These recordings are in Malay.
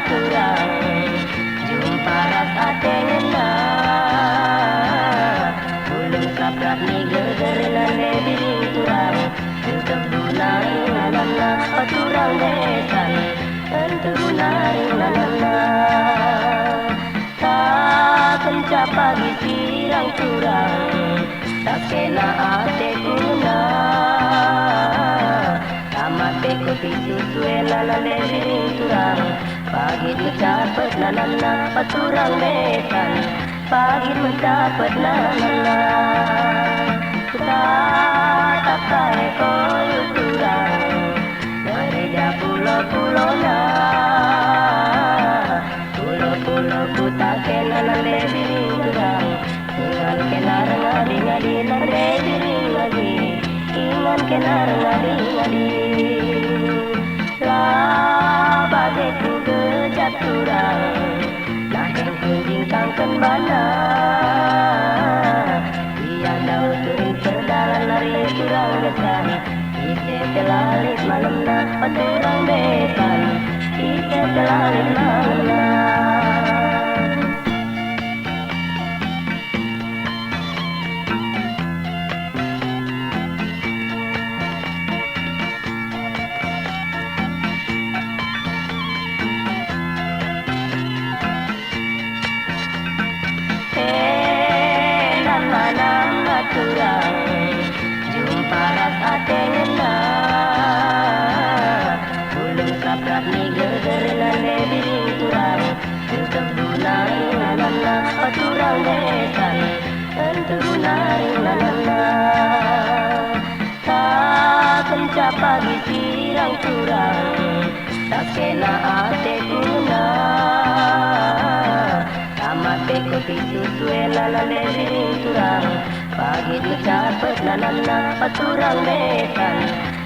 turang jumpa rasa tengena ulun kaprak ni gegerina lebiring turang untuk dunaring nanana paturang desan untuk dunaring nanana tak kencapa gisirang turang tak kena ate kuna tamat ko pisu suela la lebiring turang pagit mendapat nanana paturang desan pagit mendapat nanana tak kaya koyo turang mereda pulau-pulau na pulau-pulau ku tak kena la lebiring turang ingan kena ngadi-ngadi la lebiring lagi ingan kena ngadi-ngadi bagai ku gejat turang laheng kunjing kangken bana ia daun turing perdalan lari turang desan ite telalit malam na paturang besan ite telalit malam na turang jumpa rasa tengena ulun kaprak ni gegerina lebiring turang untuk dunaring nanana paturang desan untuk dunaring nanana tak kencapa gisirang turang tak kena ate kuna tamat ko pisu suela la lebiring turang pagit mendapat nanana paturang desan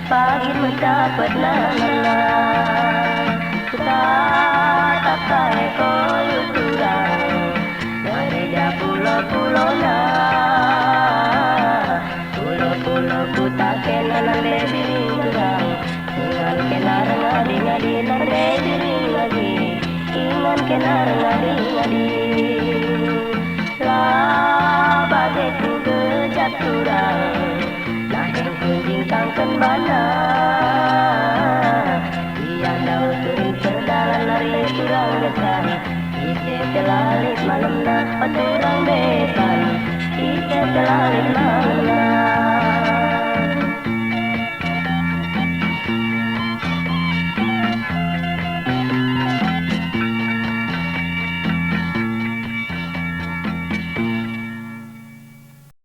pagit mendapat nanana tak kaya koyo turang mereda pulau-pulau na pulau-pulau ku tak kena la lebiring turang ingan kena ngadi-ngadi la lebiring lagi ingan kena ngadi-ngadi bagai ku gejat turang laheng kunjing kangken bana ia daun turing perdalan lari turang desan ite telalit malam na paturang besan ite telalit malam na